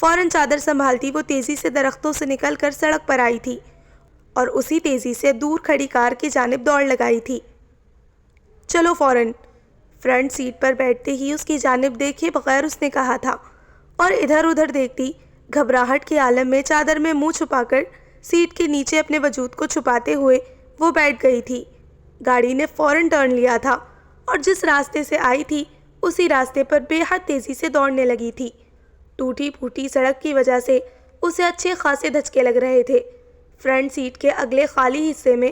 فوراً چادر سنبھالتی وہ تیزی سے درختوں سے نکل کر سڑک پر آئی تھی اور اسی تیزی سے دور کھڑی کار کی جانب دوڑ لگائی تھی۔ چلو فوراً، فرنٹ سیٹ پر بیٹھتے ہی اس کی جانب دیکھے بغیر اس نے کہا تھا، اور ادھر ادھر دیکھتی گھبراہٹ کے عالم میں چادر میں منہ چھپا کر سیٹ کے نیچے اپنے وجود کو چھپاتے ہوئے وہ بیٹھ گئی تھی۔ گاڑی نے فوراً ٹرن لیا تھا اور جس راستے سے آئی تھی اسی راستے پر بے حد تیزی سے دوڑنے لگی تھی۔ ٹوٹی پھوٹی سڑک کی وجہ سے اسے اچھے خاصے دھچکے لگ رہے تھے۔ فرنٹ سیٹ کے اگلے خالی حصے میں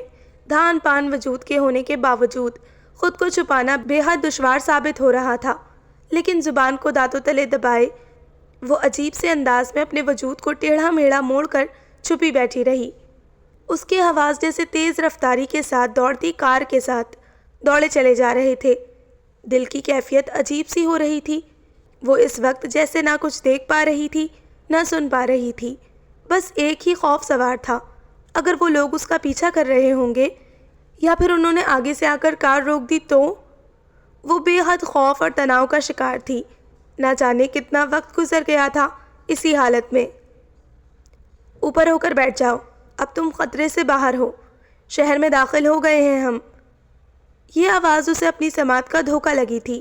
دھان پان وجود کے ہونے کے باوجود خود کو چھپانا بے حد دشوار ثابت ہو رہا تھا، لیکن زبان کو دانتوں تلے دبائے وہ عجیب سے انداز میں اپنے وجود کو ٹیڑھا میڑھا موڑ کر چھپی بیٹھی رہی۔ اس کے حواس جیسے تیز رفتاری کے ساتھ دوڑتی کار کے ساتھ دوڑے چلے جا رہے تھے۔ دل کی کیفیت عجیب سی ہو رہی تھی۔ وہ اس وقت جیسے نہ کچھ دیکھ پا رہی تھی نہ سن پا رہی تھی، بس ایک ہی خوف سوار تھا، اگر وہ لوگ اس کا پیچھا کر رہے ہوں گے یا پھر انہوں نے آگے سے آ کر کار روک دی تو۔ وہ بے حد خوف اور تناؤ کا شکار تھی۔ نہ جانے کتنا وقت گزر گیا تھا اسی حالت میں۔ اوپر ہو کر بیٹھ جاؤ، اب تم خطرے سے باہر ہو، شہر میں داخل ہو گئے ہیں ہم۔ یہ آواز اسے اپنی سماعت کا دھوکہ لگی تھی۔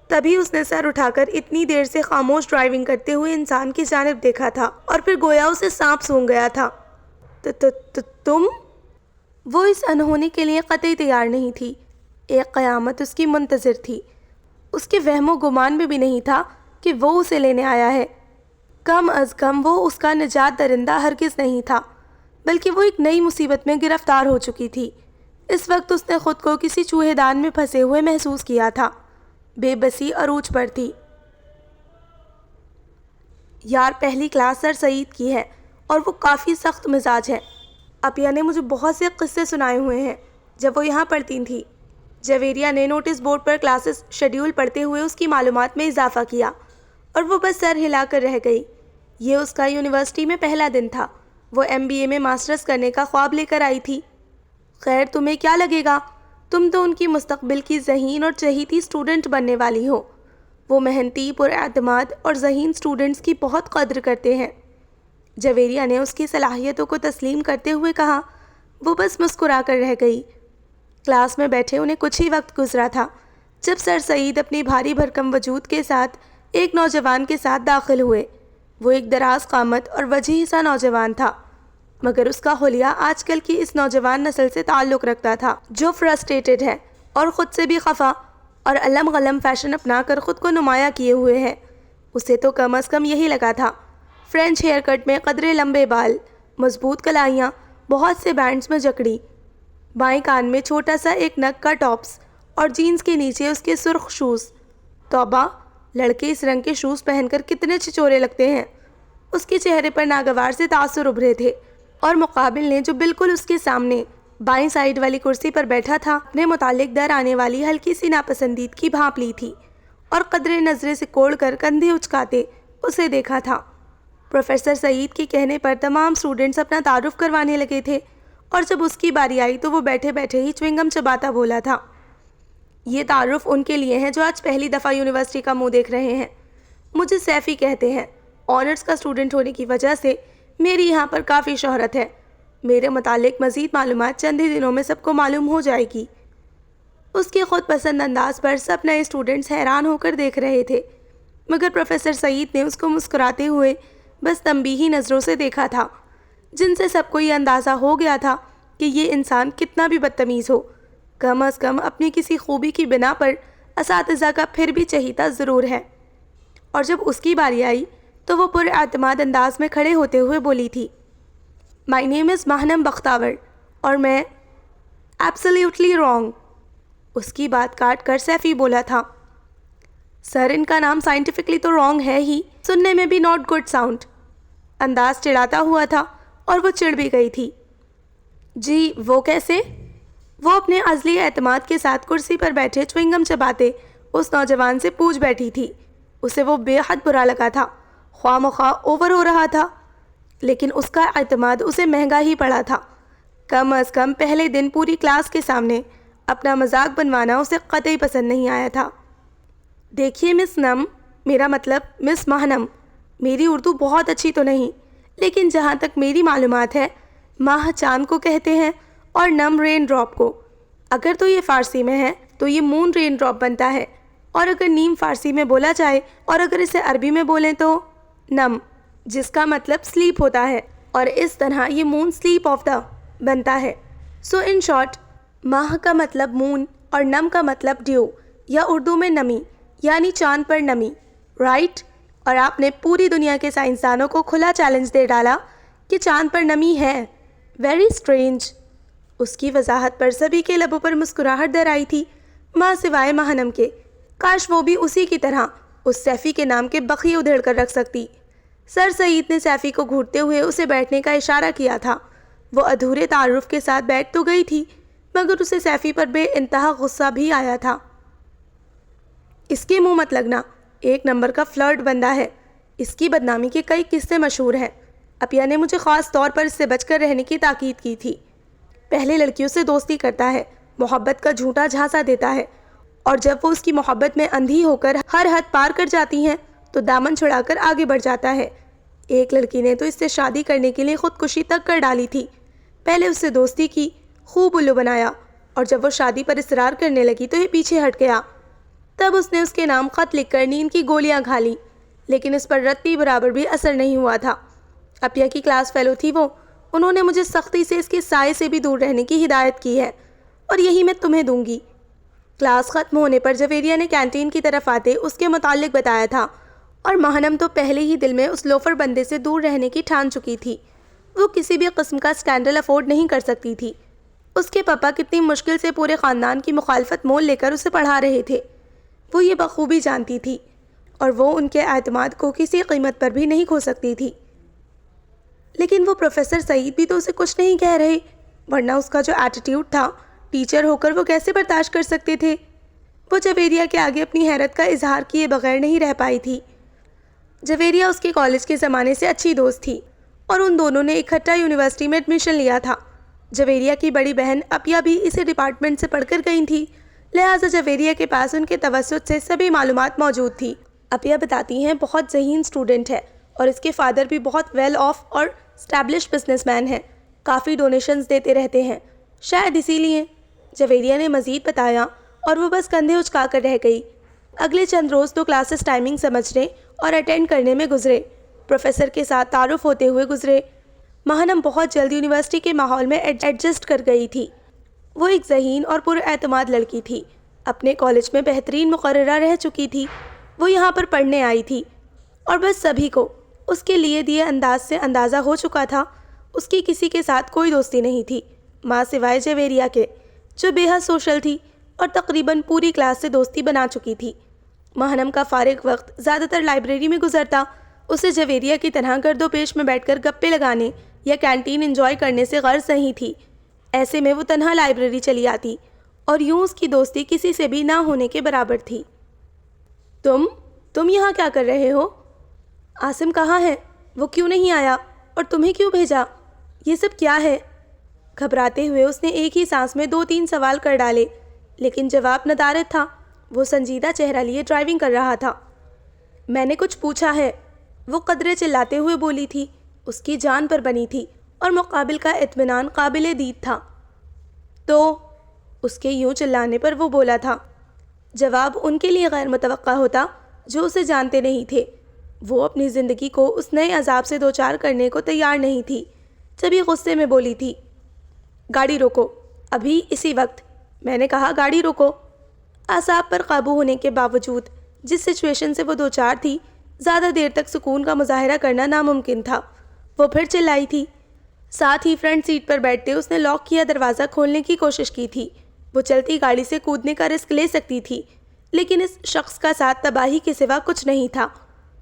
تبھی اس نے سر اٹھا کر اتنی دیر سے خاموش ڈرائیونگ کرتے ہوئے انسان کی جانب دیکھا تھا اور پھر گویا اسے سانپ سونگھ گیا تھا۔ تم؟ وہ اس انہونی کے لیے قطعی تیار نہیں تھی۔ ایک قیامت اس کی منتظر تھی۔ اس کے وہم و گمان میں بھی نہیں تھا کہ وہ اسے لینے آیا ہے۔ کم از کم وہ اس کا نجات درندہ ہرگز نہیں تھا، بلکہ وہ ایک نئی مصیبت میں گرفتار ہو چکی تھی۔ اس وقت اس نے خود کو کسی چوہے دان میں پھنسے ہوئے محسوس کیا تھا۔ بے بسی عروج پر تھی۔ یار پہلی کلاس سر سعید کی ہے اور وہ کافی سخت مزاج ہے۔ اپیا نے مجھے بہت سے قصے سنائے ہوئے ہیں جب وہ یہاں پڑھتی تھی۔ جویریہ نے نوٹس بورڈ پر کلاسز شیڈیول پڑھتے ہوئے اس کی معلومات میں اضافہ کیا اور وہ بس سر ہلا کر رہ گئی۔ یہ اس کا یونیورسٹی میں پہلا دن تھا۔ وہ MBA میں ماسٹرز کرنے کا خواب لے کر آئی تھی۔ خیر تمہیں کیا لگے گا، تم تو ان کی مستقبل کی ذہین اور چہیتی اسٹوڈنٹ بننے والی ہو۔ وہ محنتی، پراعتماد اور ذہین اسٹوڈنٹس کی بہت قدر کرتے ہیں۔ جویریہ نے اس کی صلاحیتوں کو تسلیم کرتے ہوئے کہا۔ وہ بس مسکرا کر رہ گئی۔ کلاس میں بیٹھے انہیں کچھ ہی وقت گزرا تھا جب سر سعید اپنی بھاری بھرکم وجود کے ساتھ ایک نوجوان کے ساتھ داخل ہوئے۔ وہ ایک دراز قامت اور وجیح سا نوجوان تھا، مگر اس کا حلیہ آج کل کی اس نوجوان نسل سے تعلق رکھتا تھا جو فرسٹریٹڈ ہے اور خود سے بھی خفا اور علم غلم فیشن اپنا کر خود کو نمایاں کیے ہوئے ہے۔ اسے تو کم از کم یہی لگا تھا۔ فرینچ ہیئر کٹ میں قدرے لمبے بال، مضبوط کلائیاں، بہت سے بینڈز میں جکڑی، بائیں کان میں چھوٹا سا ایک نگ کا ٹاپس اور جینز کے نیچے اس کے سرخ شوز۔ توبہ، لڑکے اس رنگ کے شوز پہن کر کتنے چچورے لگتے ہیں۔ اس کے چہرے پر ناگوار سے تاثر ابھرے تھے اور مقابل نے جو بالکل اس کے سامنے بائیں سائیڈ والی کرسی پر بیٹھا تھا اپنے متعلق در آنے والی ہلکی سی ناپسندیدگی بھانپ لی تھی اور قدرے نظرے سے کوڑ کر کندھے اچکاتے اسے دیکھا تھا۔ پروفیسر سعید کے کہنے پر تمام اسٹوڈنٹس اپنا تعارف کروانے لگے تھے اور جب اس کی باری آئی تو وہ بیٹھے بیٹھے ہی چوئنگم چباتا بولا تھا۔ یہ تعارف ان کے لیے ہیں جو آج پہلی دفعہ یونیورسٹی کا منہ دیکھ رہے ہیں۔ مجھے سیفی کہتے ہیں۔ آنرز کا اسٹوڈنٹ ہونے کی وجہ سے میری یہاں پر کافی شہرت ہے۔ میرے متعلق مزید معلومات چند ہی دنوں میں سب کو معلوم ہو جائے گی۔ اس کے خود پسند انداز پر سب نئے اسٹوڈنٹس حیران ہو کر دیکھ رہے تھے، مگر پروفیسر سعید نے اس کو مسکراتے ہوئے بس تنبیہی نظروں سے دیکھا تھا، جن سے سب کو یہ اندازہ ہو گیا تھا کہ یہ انسان کتنا بھی بدتمیز ہو، کم از کم اپنی کسی خوبی کی بنا پر اساتذہ کا پھر بھی چہیتا ضرور ہے۔ اور جب اس کی باری آئی تو وہ پراعتماد انداز میں کھڑے ہوتے ہوئے بولی تھی، مائی نیم از ماہنم بختاور اور میں ایبسلیوٹلی رانگ۔ اس کی بات کاٹ کر سیفی بولا تھا، سر ان کا نام سائنٹیفکلی تو رانگ ہے ہی، سننے میں بھی ناٹ گڈ ساؤنڈ۔ انداز چڑھاتا ہوا تھا اور وہ چڑھ بھی گئی تھی۔ جی وہ کیسے؟ وہ اپنے عزلی اعتماد کے ساتھ کرسی پر بیٹھے چوئنگم چباتے اس نوجوان سے پوچھ بیٹھی تھی۔ اسے وہ بے حد برا لگا تھا، خواہ مخواہ اوور ہو رہا تھا، لیکن اس کا اعتماد اسے مہنگا ہی پڑا تھا۔ کم از کم پہلے دن پوری کلاس کے سامنے اپنا مذاق بنوانا اسے قطعی پسند نہیں آیا تھا۔ دیکھیے مس نم، میرا مطلب مس ماہنم، میری اردو بہت اچھی تو نہیں، لیکن جہاں تک میری معلومات ہے ماہ چاند کو کہتے ہیں اور نم رین ڈراپ کو۔ اگر تو یہ فارسی میں ہے تو یہ مون رین ڈراپ بنتا ہے، اور اگر نیم فارسی میں بولا جائے اور اگر اسے عربی میں بولیں تو نم، جس کا مطلب سلیپ ہوتا ہے، اور اس طرح یہ مون سلیپ آف دا بنتا ہے۔ سو ان شارٹ، ماہ کا مطلب مون اور نم کا مطلب ڈیو، یا اردو میں نمی، یعنی چاند پر نمی، رائٹ؟ اور آپ نے پوری دنیا کے سائنسدانوں کو کھلا چیلنج دے ڈالا کہ چاند پر نمی ہے۔ Very strange. اس کی وضاحت پر سبھی کے لبوں پر مسکراہٹ در آئی تھی، ماں سوائے ماہنم کے۔ کاش وہ بھی اسی کی طرح اس سیفی کے نام کے بقیے ادھیڑ کر رکھ سکتی۔ سر سعید نے سیفی کو گھورتے ہوئے اسے بیٹھنے کا اشارہ کیا تھا۔ وہ ادھورے تعارف کے ساتھ بیٹھ تو گئی تھی، مگر اسے سیفی پر بے انتہا غصہ بھی آیا تھا۔ اس کے منہ مت لگنا، ایک نمبر کا فلرٹ بندہ ہے۔ اس کی بدنامی کے کئی قصے مشہور ہیں۔ اپیا نے مجھے خاص طور پر اس سے بچ کر رہنے کی تاکید کی تھی۔ پہلے لڑکیوں سے دوستی کرتا ہے، محبت کا جھوٹا جھانسا دیتا ہے، اور جب وہ اس کی محبت میں اندھی ہو کر ہر حد پار کر جاتی ہیں تو دامن چھڑا کر آگے بڑھ جاتا ہے۔ ایک لڑکی نے تو اس سے شادی کرنے کے لیے خودکشی تک کر ڈالی تھی۔ پہلے اس سے دوستی کی، خوب الو بنایا، اور جب وہ شادی پر اصرار کرنے لگی تو یہ پیچھے ہٹ گیا۔ تب اس نے اس کے نام خط لکھ کر نیند کی گولیاں کھا لیں، لیکن اس پر رتی برابر بھی اثر نہیں ہوا تھا۔ اپیا کی کلاس فیلو تھی وہ، انہوں نے مجھے سختی سے اس کے سائے سے بھی دور رہنے کی ہدایت کی ہے، اور یہی میں تمہیں دوں گی۔ کلاس ختم ہونے پر جویریہ نے کینٹین کی طرف آتے اس کے متعلق بتایا تھا، اور ماہنم تو پہلے ہی دل میں اس لوفر بندے سے دور رہنے کی ٹھان چکی تھی۔ وہ کسی بھی قسم کا اسکینڈل افورڈ نہیں کر سکتی تھی۔ اس کے پاپا کتنی مشکل سے پورے خاندان کی مخالفت مول لے کر اسے پڑھا رہے تھے، وہ یہ بخوبی جانتی تھی، اور وہ ان کے اعتماد کو کسی قیمت پر بھی نہیں کھو سکتی تھی۔ لیکن وہ پروفیسر سعید بھی تو اسے کچھ نہیں کہہ رہے، ورنہ اس کا جو ایٹیٹیوڈ تھا ٹیچر ہو کر وہ کیسے برداشت کر سکتے تھے؟ وہ جویریہ کے آگے اپنی حیرت کا اظہار کیے بغیر نہیں رہ پائی تھی۔ جویریہ اس کے کالج کے زمانے سے اچھی دوست تھی، اور ان دونوں نے اکٹھا یونیورسٹی میں ایڈمیشن لیا تھا۔ جویریہ کی بڑی بہن اپیا بھی اسی ڈپارٹمنٹ سے پڑھ کر گئی تھی، لہٰذا جویریہ کے پاس ان کے توسط سے سبھی معلومات موجود تھی۔ اپیا بتاتی ہیں بہت ذہین اسٹوڈنٹ ہے، اور اس کے فادر بھی بہت ویل آف اور اسٹیبلش بزنس مین ہیں، کافی ڈونیشنز دیتے رہتے ہیں، شاید اسی لیے۔ جویریہ نے مزید بتایا، اور وہ بس کندھے اچکا کر رہ گئی۔ اگلے چند روز تو کلاسز ٹائمنگ سمجھنے اور اٹینڈ کرنے میں گزرے، پروفیسر کے ساتھ تعارف ہوتے ہوئے گزرے۔ ماہنم بہت جلد یونیورسٹی کے ماحول میں ایڈجسٹ کر گئی تھی۔ وہ ایک ذہین اور پر اعتماد لڑکی تھی، اپنے کالج میں بہترین مقررہ رہ چکی تھی۔ وہ یہاں پر پڑھنے آئی تھی، اور بس سبھی کو اس کے لیے دیے انداز سے اندازہ ہو چکا تھا اس کی کسی کے ساتھ کوئی دوستی نہیں تھی، ماں سوائے جویریہ کے، جو بے حد سوشل تھی اور تقریباً پوری کلاس سے دوستی بنا چکی تھی۔ ماہنم کا فارغ وقت زیادہ تر لائبریری میں گزرتا، اسے جویریہ کی طرح گرد و پیش میں بیٹھ کر گپے لگانے یا کینٹین انجوائے کرنے سے غرض نہیں تھی۔ ایسے میں وہ تنہا لائبریری چلی آتی، اور یوں اس کی دوستی کسی سے بھی نہ ہونے کے برابر تھی۔ تم یہاں کیا کر رہے ہو؟ عاصم کہاں ہے؟ وہ کیوں نہیں آیا؟ اور تمہیں کیوں بھیجا؟ یہ سب کیا ہے؟ گھبراتے ہوئے اس نے ایک ہی سانس میں 2-3 سوال کر ڈالے، لیکن جواب ندارت تھا۔ وہ سنجیدہ چہرہ لیے ڈرائیونگ کر رہا تھا۔ میں نے کچھ پوچھا ہے، وہ قدرے چلاتے ہوئے بولی تھی۔ اس کی جان پر بنی تھی، اور مقابل کا اطمینان قابل دید تھا۔ تو اس کے یوں چلانے پر وہ بولا تھا۔ جواب ان کے لیے غیر متوقع ہوتا جو اسے جانتے نہیں تھے۔ وہ اپنی زندگی کو اس نئے عذاب سے دوچار کرنے کو تیار نہیں تھی۔ جبھی غصے میں بولی تھی، گاڑی روکو، ابھی اسی وقت۔ میں نے کہا گاڑی روکو۔ اعصاب پر قابو ہونے کے باوجود جس سچویشن سے وہ دوچار تھی، زیادہ دیر تک سکون کا مظاہرہ کرنا ناممکن تھا۔ وہ پھر چلائی تھی۔ ساتھ ہی فرنٹ سیٹ پر بیٹھتے اس نے لاک کیا دروازہ کھولنے کی کوشش کی تھی۔ وہ چلتی گاڑی سے کودنے کا رسک لے سکتی تھی، لیکن اس شخص کا ساتھ تباہی کے سوا کچھ نہیں تھا،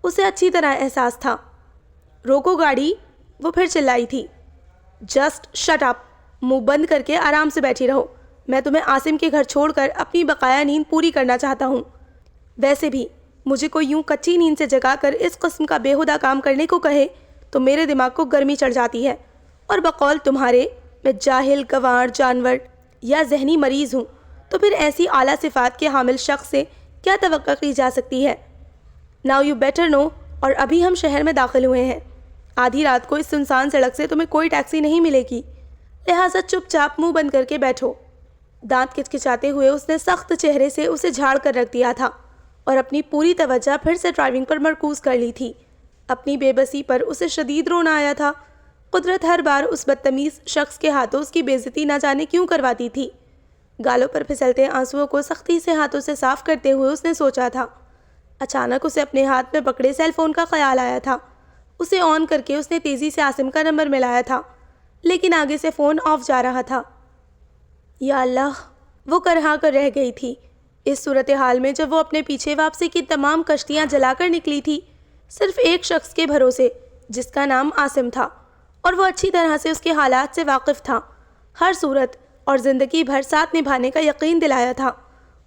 اسے اچھی طرح احساس تھا۔ روکو گاڑی، وہ پھر چلائی تھی۔ جسٹ شٹ اپ، منہ بند کر کے آرام سے بیٹھی رہو۔ میں تمہیں عاصم کے گھر چھوڑ کر اپنی بقایا نیند پوری کرنا چاہتا ہوں۔ ویسے بھی مجھے کوئی یوں کچی نیند سے جگا کر اس قسم کا بیہودہ کام کرنے کو کہے تو میرے دماغ کو گرمی چڑھ جاتی ہے، اور بقول تمہارے میں جاہل، گنوار، جانور یا ذہنی مریض ہوں، تو پھر ایسی اعلیٰ صفات کے حامل شخص سے کیا توقع کی جا سکتی ہے؟ ناؤ یو بیٹر نو، اور ابھی ہم شہر میں داخل ہوئے ہیں. آدھی رات کو اس سنسان سڑک سے تمہیں کوئی ٹیکسی نہیں ملے گی، لہٰذا چپ چاپ منہ بند کر کے بیٹھو. دانت کچکچاتے ہوئے اس نے سخت چہرے سے اسے جھاڑ کر رکھ دیا تھا اور اپنی پوری توجہ پھر سے ڈرائیونگ پر مرکوز کر لی تھی. اپنی بے بسی پر اسے شدید رونا آیا تھا. قدرت ہر بار اس بدتمیز شخص کے ہاتھوں اس کی بے عزتی نہ جانے کیوں کرواتی تھی. گالوں پر پھسلتے آنسوؤں کو سختی سے ہاتھوں سے صاف کرتے ہوئے اس نے سوچا تھا. اچانک اسے اپنے ہاتھ میں پکڑے سیل فون کا خیال آیا تھا. اسے آن کر کے اس نے تیزی سے عاصم کا نمبر ملایا تھا، لیکن آگے سے فون آف جا رہا تھا. یا اللہ، وہ کرہا کر رہ گئی تھی. اس صورتحال میں جب وہ اپنے پیچھے واپسی کی تمام کشتیاں جلا کر نکلی تھی، صرف ایک شخص کے بھروسے، جس کا نام عاصم تھا، اور وہ اچھی طرح سے اس کے حالات سے واقف تھا. ہر صورت اور زندگی بھر ساتھ نبھانے کا یقین دلایا تھا،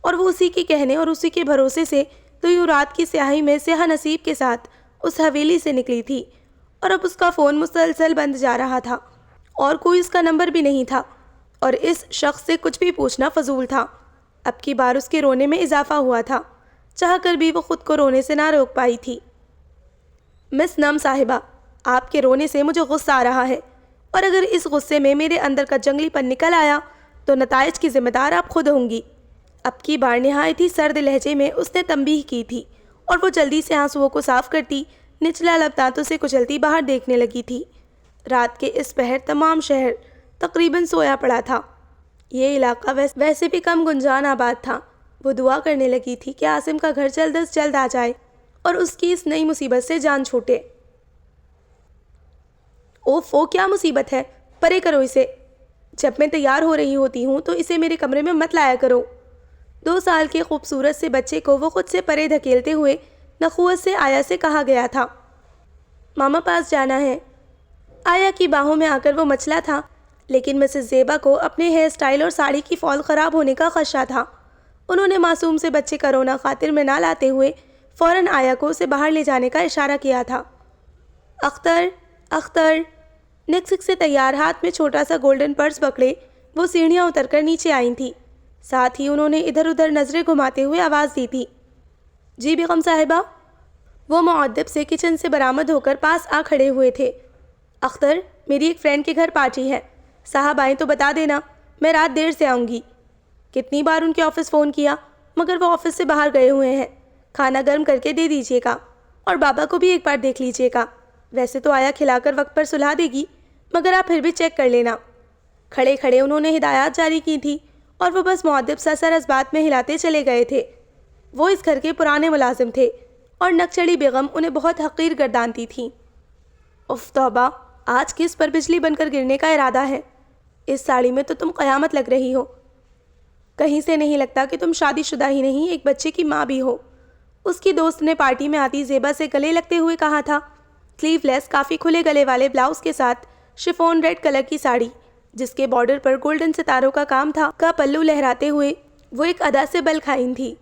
اور وہ اسی کے کہنے اور اسی کے بھروسے سے تو یوں رات کی سیاہی میں سیاہ نصیب کے ساتھ اس حویلی سے نکلی تھی. اور اب اس کا فون مسلسل بند جا رہا تھا اور کوئی اس کا نمبر بھی نہیں تھا، اور اس شخص سے کچھ بھی پوچھنا فضول تھا. اب کی بار اس کے رونے میں اضافہ ہوا تھا، چاہ کر بھی وہ خود کو رونے سے نہ روک پائی تھی. مس نم صاحبہ، آپ کے رونے سے مجھے غصہ آ رہا ہے، اور اگر اس غصے میں میرے اندر کا جنگلی پن نکل آیا تو نتائج کی ذمہ دار آپ خود ہوں گی. اب کی بار نہایت ہی سرد لہجے میں اس نے تنبیہ کی تھی، اور وہ جلدی سے آنسوؤں کو صاف کرتی نچلا لب دانتوں سے کچلتی باہر دیکھنے لگی تھی. رات کے اس پہر تمام شہر تقریباً سویا پڑا تھا. یہ علاقہ ویسے بھی کم گنجان آباد تھا. وہ دعا کرنے لگی تھی کہ عاصم کا گھر جلد از جلد آ جائے اور اس کی اس نئی مصیبت سے جان چھوٹے. اوفو، کیا مصیبت ہے؟ پرے کرو اسے. جب میں تیار ہو رہی ہوتی ہوں تو اسے میرے کمرے میں مت لایا کرو. 2 سال کے خوبصورت سے بچے کو وہ خود سے پرے دھکیلتے ہوئے نخوت سے آیا سے کہا گیا تھا. ماما پاس جانا ہے. آیا کی باہوں میں آ کر وہ مچلا تھا، لیکن مسز زیبا کو اپنے ہیئر سٹائل اور ساڑی کی فال خراب ہونے کا خدشہ تھا. انہوں نے معصوم سے بچے کا رونا خاطر میں نہ لاتے ہوئے فوراً آیا کو اسے باہر لے جانے کا اشارہ کیا تھا. اختر، اختر. نکسک سے تیار ہاتھ میں چھوٹا سا گولڈن پرس پکڑے وہ سیڑھیاں اتر کر نیچے آئی تھی. ساتھ ہی انہوں نے ادھر ادھر نظریں گھماتے ہوئے آواز دی تھی. جی بیگم صاحبہ. وہ مؤدب سے کچن سے برآمد ہو کر پاس آ کھڑے ہوئے تھے. اختر، میری ایک فرینڈ کے گھر پارٹی ہے. صاحب آئیں تو بتا دینا، میں رات دیر سے آؤں گی. کتنی بار ان کے آفس فون کیا، مگر وہ آفس سے باہر گئے ہوئے ہیں. کھانا گرم کر کے دے دیجیے گا، اور بابا کو بھی ایک بار دیکھ لیجیے گا. ویسے تو آیا کھلا کر وقت پر سلا دے گی، مگر آپ پھر بھی چیک کر لینا. کھڑے کھڑے انہوں نے ہدایات جاری کی تھی، اور وہ بس مؤدب سا سر اس بات میں ہلاتے چلے گئے تھے. وہ اس گھر کے پرانے ملازم تھے، اور نکچڑی بیگم انہیں بہت حقیر گردانتی تھیں. اف توبہ، آج کس پر بجلی بن کر گرنے کا ارادہ ہے؟ اس ساڑی میں تو تم قیامت لگ رہی ہو. کہیں سے نہیں لگتا کہ تم شادی شدہ ہی نہیں، ایک بچے کی ماں بھی ہو. اس کی دوست نے پارٹی میں آتی زیبا سے گلے لگتے ہوئے کہا تھا. سلیو لیس کافی کھلے گلے والے بلاؤز کے ساتھ شفون ریڈ کلر کی ساڑی، جس کے بارڈر پر گولڈن ستاروں کا کام تھا، کا پلو لہراتے ہوئے وہ ایک ادا سے بل کھائن تھی.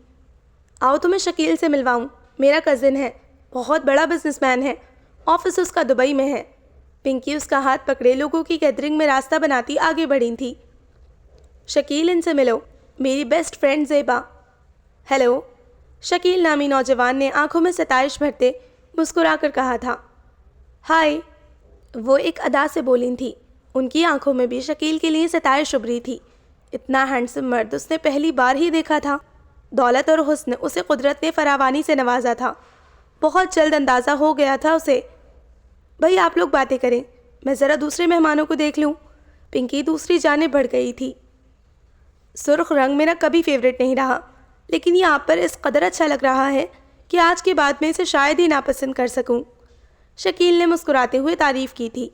آؤ تمہیں شکیل سے ملواؤں، میرا کزن ہے، بہت بڑا بزنس مین ہے، آفس اس کا دبئی میں ہے. پنکی اس کا ہاتھ پکڑے لوگوں کی گیدرنگ میں راستہ بناتی آگے بڑھی تھی. شکیل، ان سے ملو، میری بیسٹ فرینڈ زیبا. ہیلو. شکیل نامی نوجوان نے آنکھوں میں ستائش بھرتے مسکرا کر کہا تھا. ہائے. وہ ایک ادا سے بولی تھی. ان کی آنکھوں میں بھی شکیل کے لیے ستائش ابھری تھی. اتنا ہینڈسم مرد اس نے پہلی بار ہی دیکھا تھا. دولت اور حسن اسے قدرت نے فراوانی سے نوازا تھا. بہت جلد اندازہ ہو گیا تھا اسے. بھئی آپ لوگ باتیں کریں، میں ذرا دوسرے مہمانوں کو دیکھ لوں. پنکی دوسری جانب بڑھ گئی تھی. سرخ رنگ میرا کبھی فیوریٹ نہیں رہا، لیکن یہ آپ پر اس قدر اچھا لگ رہا ہے کہ آج کے بعد میں اسے شاید ہی ناپسند کر سکوں. شکیل نے مسکراتے ہوئے تعریف کی تھی.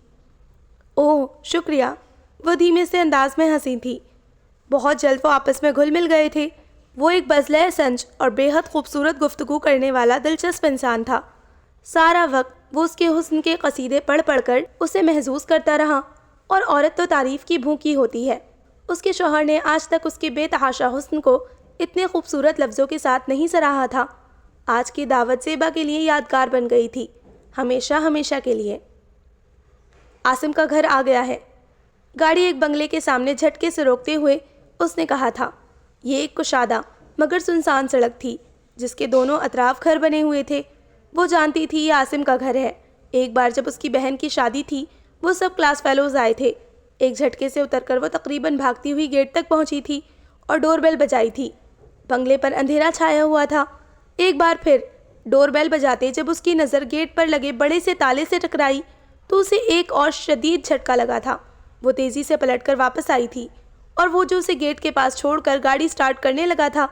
اوہ شکریہ. وہ دھیمے سے انداز میں ہنسی تھی. بہت جلد وہ آپس میں گھل مل گئے تھے. وہ ایک بزلہ سنج اور بے حد خوبصورت گفتگو کرنے والا دلچسپ انسان تھا. سارا وقت وہ اس کے حسن کے قصیدے پڑھ پڑھ کر اسے محظوظ کرتا رہا، اور عورت تو تعریف کی بھوکی ہوتی ہے. اس کے شوہر نے آج تک اس کے بے تحاشا حسن کو اتنے خوبصورت لفظوں کے ساتھ نہیں سراہا تھا. آج کی دعوت زیبا کے لیے یادگار بن گئی تھی، ہمیشہ ہمیشہ کے لیے. عاصم کا گھر آ گیا ہے. گاڑی ایک بنگلے کے سامنے جھٹکے سے روکتے ہوئے اس نے کہا تھا. یہ ایک کشادہ مگر سنسان سڑک تھی، جس کے دونوں اطراف گھر بنے ہوئے تھے. وہ جانتی تھی یہ عاصم کا گھر ہے۔ ایک بار جب اس کی بہن کی شادی تھی، وہ سب کلاس فیلوز آئے تھے۔ ایک جھٹکے سے اتر کر وہ تقریباً بھاگتی ہوئی گیٹ تک پہنچی تھی اور ڈور بیل بجائی تھی۔ بنگلے پر اندھیرا چھایا ہوا تھا۔ ایک بار پھر ڈور بیل بجاتے جب اس کی نظر گیٹ پر لگے بڑے سے تالے سے ٹکرائی تو اسے ایک اور شدید جھٹکا لگا تھا۔ وہ تیزی سے پلٹ کر واپس آئی تھی اور وہ جو اسے گیٹ کے پاس چھوڑ کر گاڑی سٹارٹ کرنے لگا تھا،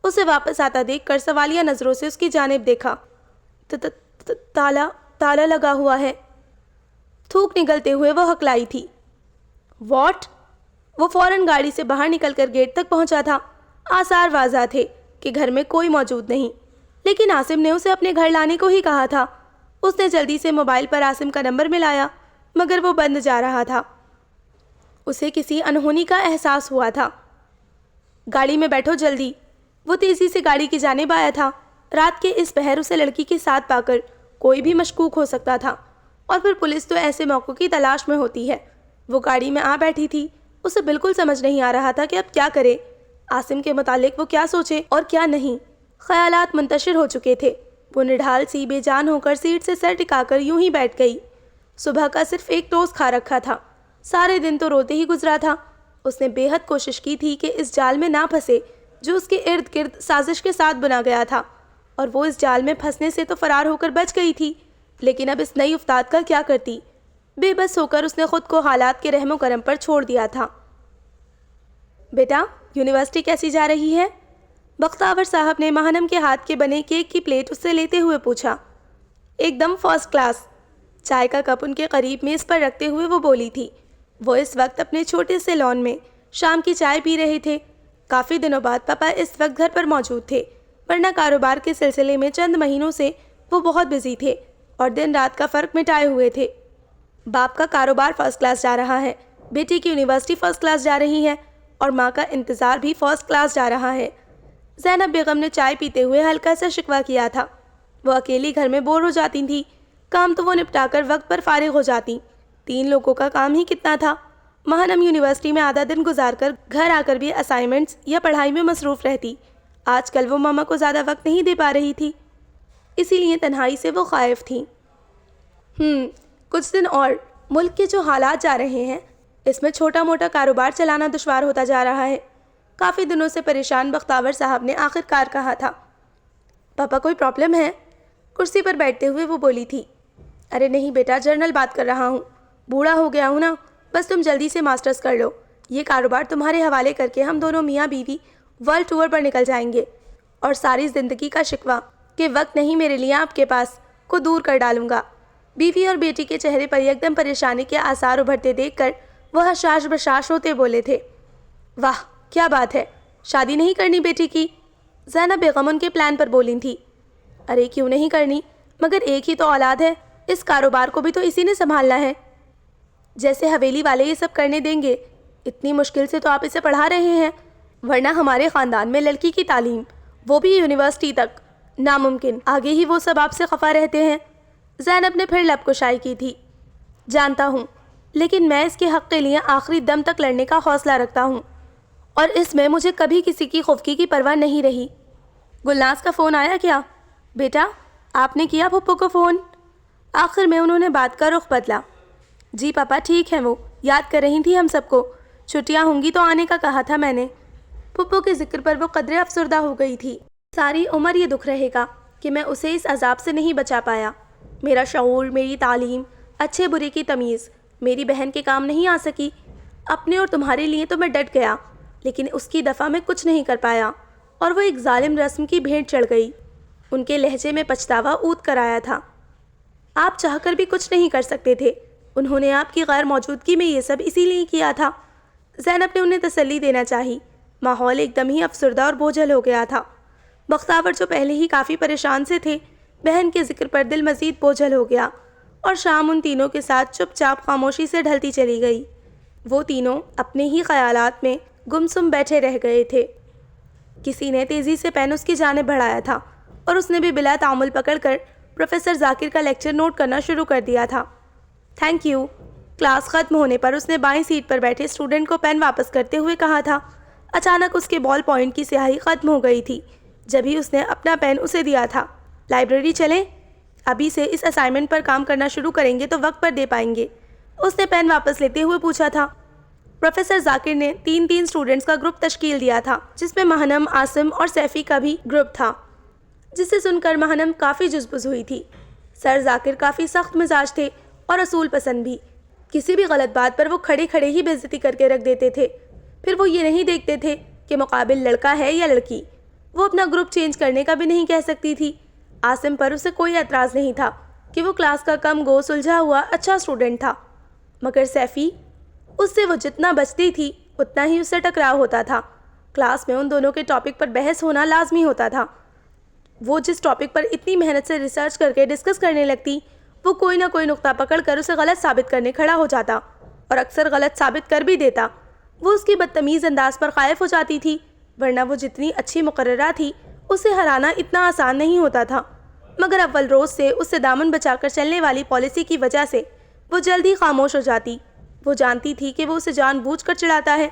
اسے واپس آتا دیکھ کر سوالیہ نظروں سے اس کی جانب دیکھا۔ تالا لگا ہوا ہے، تھوک نکلتے ہوئے وہ ہکلائی تھی۔ واٹ؟ وہ فوراً گاڑی سے باہر نکل کر گیٹ تک پہنچا تھا۔ آثار واضح تھے کہ گھر میں کوئی موجود نہیں، لیکن عاصم نے اسے اپنے گھر لانے کو ہی کہا تھا۔ اس نے جلدی سے موبائل پر عاصم کا نمبر ملایا، مگر وہ بند جا رہا تھا۔ اسے کسی انہونی کا احساس ہوا تھا۔ گاڑی میں بیٹھو جلدی۔ وہ تیزی سے گاڑی کی جانب آیا تھا۔ رات کے اس پہر اسے لڑکی کے ساتھ پا کر کوئی بھی مشکوک ہو سکتا تھا، اور پھر پولیس تو ایسے موقعوں کی تلاش میں ہوتی ہے۔ وہ گاڑی میں آ بیٹھی تھی۔ اسے بالکل سمجھ نہیں آ رہا تھا کہ اب کیا کرے۔ عاصم کے متعلق وہ کیا سوچے اور کیا نہیں۔ خیالات منتشر ہو چکے تھے۔ وہ نڈھال سی بے جان ہو کر سیٹ سے سر ٹکا کر یوں ہی بیٹھ گئی۔ صبح کا صرف ایک ٹوسٹ کھا رکھا تھا۔ سارے دن تو روتے ہی گزرا تھا۔ اس نے بے حد کوشش کی تھی کہ اس جال میں نہ پھنسے جو اس کے ارد گرد سازش کے ساتھ بنا گیا تھا، اور وہ اس جال میں پھنسنے سے تو فرار ہو کر بچ گئی تھی، لیکن اب اس نئی افتاد کا کیا کرتی؟ بے بس ہو کر اس نے خود کو حالات کے رحم و کرم پر چھوڑ دیا تھا۔ بیٹا، یونیورسٹی کیسی جا رہی ہے؟ بختاور صاحب نے ماہنم کے ہاتھ کے بنے کیک کی پلیٹ اس سے لیتے ہوئے پوچھا۔ ایک دم فرسٹ کلاس۔ چائے کا کپ ان کے قریب میز پر رکھتے ہوئے وہ بولی تھی۔ وہ اس وقت اپنے چھوٹے سے لان میں شام کی چائے پی رہے تھے۔ کافی دنوں بعد پاپا اس وقت گھر پر موجود تھے، ورنہ کاروبار کے سلسلے میں چند مہینوں سے وہ بہت بزی تھے اور دن رات کا فرق مٹائے ہوئے تھے۔ باپ کا کاروبار فرسٹ کلاس جا رہا ہے، بیٹی کی یونیورسٹی فرسٹ کلاس جا رہی ہے، اور ماں کا انتظار بھی فرسٹ کلاس جا رہا ہے۔ زینب بیگم نے چائے پیتے ہوئے ہلکا سا شکوہ کیا تھا۔ وہ اکیلی گھر میں بور ہو جاتی تھی۔ کام تو وہ نپٹا کر وقت پر فارغ ہو جاتی۔ 3 لوگوں کا کام ہی کتنا تھا۔ ماہنم یونیورسٹی میں آدھا دن گزار کر گھر آ کر بھی اسائنمنٹس یا پڑھائی میں مصروف رہتی۔ آج کل وہ ماما کو زیادہ وقت نہیں دے پا رہی تھی، اسی لیے تنہائی سے وہ خائف تھیں۔ کچھ دن اور ملک کے جو حالات جا رہے ہیں، اس میں چھوٹا موٹا کاروبار چلانا دشوار ہوتا جا رہا ہے۔ کافی دنوں سے پریشان بختاور صاحب نے آخر کار کہا تھا۔ پاپا کوئی پرابلم ہے؟ کرسی پر بیٹھتے ہوئے وہ بولی تھی۔ ارے نہیں بیٹا، جرنل بات کر رہا ہوں۔ بوڑھا ہو گیا ہوں نا، بس تم جلدی سے ماسٹرز کر لو۔ یہ کاروبار تمہارے حوالے کر کے ہم دونوں میاں بیوی ورلڈ ٹور پر نکل جائیں گے، اور ساری زندگی کا شکوہ کہ وقت نہیں میرے لیے آپ کے پاس کو دور کر ڈالوں گا۔ بیوی اور بیٹی کے چہرے پر یکدم پریشانی کے آثار ابھرتے دیکھ کر وہ حشاش بشاش ہوتے بولے تھے۔ واہ کیا بات ہے، شادی نہیں کرنی بیٹی کی؟ زینب بیگم ان کے پلان پر بولی تھی۔ ارے کیوں نہیں کرنی، مگر ایک ہی تو اولاد ہے، اس کاروبار کو بھی تو اسی نے سنبھالنا ہے۔ جیسے حویلی والے یہ سب کرنے دیں گے؟ اتنی مشکل سے تو آپ اسے پڑھا رہے ہیں، ورنہ ہمارے خاندان میں لڑکی کی تعلیم، وہ بھی یونیورسٹی تک، ناممکن۔ آگے ہی وہ سب آپ سے خفا رہتے ہیں۔ زینب نے پھر لب کشائی کی تھی۔ جانتا ہوں، لیکن میں اس کے حق کے لیے آخری دم تک لڑنے کا حوصلہ رکھتا ہوں، اور اس میں مجھے کبھی کسی کی خفگی کی پرواہ نہیں رہی۔ گلناز کا فون آیا کیا؟ بیٹا، آپ نے کیا پھپھو کو فون؟ آخر میں انہوں نے بات کا رخ بدلا۔ جی پاپا ٹھیک ہیں، وہ یاد کر رہی تھی ہم سب کو، چھٹیاں ہوں گی تو آنے کا کہا تھا میں نے۔ پھپھو کے ذکر پر وہ قدرے افسردہ ہو گئی تھی۔ ساری عمر یہ دکھ رہے گا کہ میں اسے اس عذاب سے نہیں بچا پایا۔ میرا شعور، میری تعلیم، اچھے برے کی تمیز میری بہن کے کام نہیں آ سکی۔ اپنے اور تمہارے لیے تو میں ڈٹ گیا، لیکن اس کی دفع میں کچھ نہیں کر پایا، اور وہ ایک ظالم رسم کی بھیٹ چڑھ گئی۔ ان کے لہجے میں پچھتاوا اود کر آیا تھا۔ آپ چاہ کر بھی کچھ نہیں کر سکتے تھے، انہوں نے آپ کی غیر موجودگی میں یہ سب اسی لیے کیا تھا۔ زینب نے انہیں تسلی دینا چاہی۔ ماحول ایک دم ہی افسردہ اور بوجھل ہو گیا تھا۔ بختاور جو پہلے ہی کافی پریشان سے تھے، بہن کے ذکر پر دل مزید بوجھل ہو گیا، اور شام ان تینوں کے ساتھ چپ چاپ خاموشی سے ڈھلتی چلی گئی۔ وہ تینوں اپنے ہی خیالات میں گمسم بیٹھے رہ گئے تھے۔ کسی نے تیزی سے پین اس کی جانب بڑھایا تھا، اور اس نے بھی بلا تعامل پکڑ کر پروفیسر ذاکر کا لیکچر نوٹ کرنا شروع کر دیا تھا۔ Thank you. کلاس ختم ہونے پر اس نے بائیں سیٹ پر بیٹھے اسٹوڈنٹ کو پین واپس کرتے ہوئے کہا تھا۔ اچانک اس کے بال پوائنٹ کی سیاہی ختم ہو گئی تھی، جبھی اس نے اپنا پین اسے دیا تھا۔ لائبریری چلیں؟ ابھی سے اس اسائنمنٹ پر کام کرنا شروع کریں گے تو وقت پر دے پائیں گے۔ اس نے پین واپس لیتے ہوئے پوچھا تھا۔ پروفیسر ذاکر نے 3 اسٹوڈنٹس کا گروپ تشکیل دیا تھا، جس میں مہنم، عاصم اور سیفی کا بھی گروپ تھا، جسے سن کر مہنم کافی جزبز ہوئی تھی۔ سر ذاکر کافی سخت مزاج تھے اور اصول پسند بھی۔ کسی بھی غلط بات پر وہ کھڑے کھڑے ہی بے عزتی کر کے رکھ دیتے تھے۔ پھر وہ یہ نہیں دیکھتے تھے کہ مقابل لڑکا ہے یا لڑکی۔ وہ اپنا گروپ چینج کرنے کا بھی نہیں کہہ سکتی تھی۔ عاصم پر اسے کوئی اعتراض نہیں تھا کہ وہ کلاس کا کم گو سلجھا ہوا اچھا اسٹوڈنٹ تھا، مگر سیفی، اس سے وہ جتنا بچتی تھی اتنا ہی اس سے ٹکراؤ ہوتا تھا۔ کلاس میں ان دونوں کے ٹاپک پر بحث ہونا لازمی ہوتا تھا۔ وہ جس ٹاپک پر اتنی محنت سے ریسرچ کر کے ڈسکس کرنے لگتی، وہ کوئی نہ کوئی نقطہ پکڑ کر اسے غلط ثابت کرنے کھڑا ہو جاتا، اور اکثر غلط ثابت کر بھی دیتا۔ وہ اس کی بدتمیز انداز پر خائف ہو جاتی تھی، ورنہ وہ جتنی اچھی مقررہ تھی اسے ہرانا اتنا آسان نہیں ہوتا تھا، مگر اول روز سے اس سے دامن بچا کر چلنے والی پالیسی کی وجہ سے وہ جلدی خاموش ہو جاتی۔ وہ جانتی تھی کہ وہ اسے جان بوجھ کر چڑھاتا ہے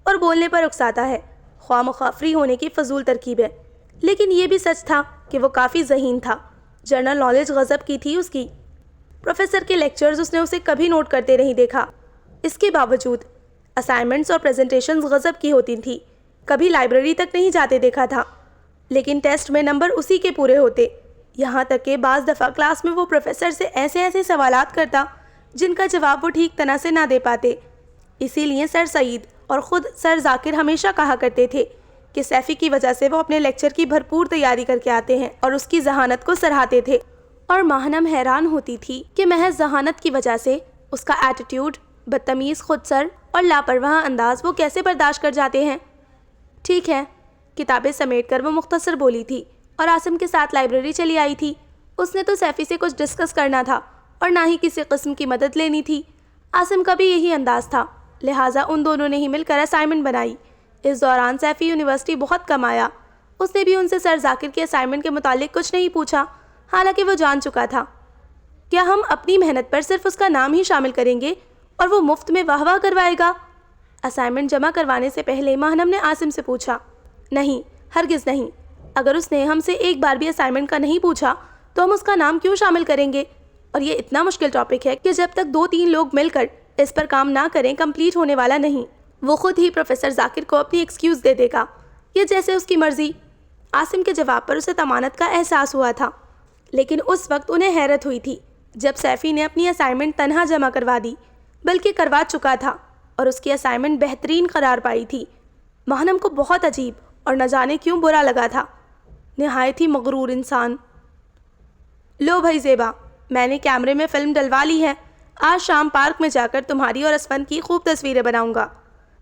اور بولنے پر اکساتا ہے، خواہ مخواہ فری ہونے کی فضول ترکیب ہے، لیکن یہ بھی سچ تھا کہ وہ کافی ذہین تھا۔ جنرل نالج غضب کی تھی اس کی۔ پروفیسر کے لیکچرز اس نے اسے کبھی نوٹ کرتے نہیں دیکھا۔ اس کے باوجود اسائنمنٹس اور پریزنٹیشنز غضب کی ہوتی تھی۔ کبھی لائبریری تک نہیں جاتے دیکھا تھا، لیکن ٹیسٹ میں نمبر اسی کے پورے ہوتے۔ یہاں تک کہ بعض دفعہ کلاس میں وہ پروفیسر سے ایسے سوالات کرتا جن کا جواب وہ ٹھیک طرح سے نہ دے پاتے۔ اسی لیے سر سعید اور خود سر ذاکر ہمیشہ کہا کرتے تھے کہ سیفی کی وجہ سے وہ اپنے لیکچر کی بھرپور تیاری کر کے آتے ہیں، اور اس کی ذہانت کو سراہتے تھے۔ اور ماہنم حیران ہوتی تھی کہ محض ذہانت کی وجہ سے اس کا ایٹیٹیوڈ، بدتمیز خود سر اور لاپرواہ انداز وہ کیسے برداشت کر جاتے ہیں۔ ٹھیک ہے، کتابیں سمیٹ کر وہ مختصر بولی تھی اور عاصم کے ساتھ لائبریری چلی آئی تھی۔ اس نے تو سیفی سے کچھ ڈسکس کرنا تھا اور نہ ہی کسی قسم کی مدد لینی تھی۔ عاصم کا بھی یہی انداز تھا، لہٰذا ان دونوں نے ہی مل کر اسائنمنٹ بنائی۔ اس دوران سیفی یونیورسٹی بہت کم آیا۔ اس نے بھی ان سے سر ذاکر کے اسائنمنٹ کے متعلق کچھ نہیں پوچھا، حالانکہ وہ جان چکا تھا کیا ہم اپنی محنت پر صرف اس کا نام ہی شامل کریں گے اور وہ مفت میں واہ واہ کروائے گا۔ اسائنمنٹ جمع کروانے سے پہلے ماہنم نے عاصم سے پوچھا، نہیں، ہرگز نہیں۔ اگر اس نے ہم سے ایک بار بھی اسائنمنٹ کا نہیں پوچھا تو ہم اس کا نام کیوں شامل کریں گے؟ اور یہ اتنا مشکل ٹاپک ہے کہ جب تک 2-3 لوگ مل کر اس پر کام نہ کریں کمپلیٹ ہونے والا نہیں۔ وہ خود ہی پروفیسر ذاکر کو اپنی ایکسکیوز دے دے گا، یہ جیسے اس کی مرضی۔ عاصم کے جواب پر اسے طمانت کا احساس ہوا تھا، لیکن اس وقت انہیں حیرت ہوئی تھی جب سیفی نے اپنی اسائنمنٹ تنہا جمع کروا دی، بلکہ کروا چکا تھا، اور اس کی اسائنمنٹ بہترین قرار پائی تھی۔ ماہنم کو بہت عجیب اور نہ جانے کیوں برا لگا تھا۔ نہایت ہی مغرور انسان۔ لو بھائی زیبا، میں نے کیمرے میں فلم ڈلوا لی ہے، آج شام پارک میں جا کر تمہاری اور اسفند کی خوب تصویریں بناؤں گا۔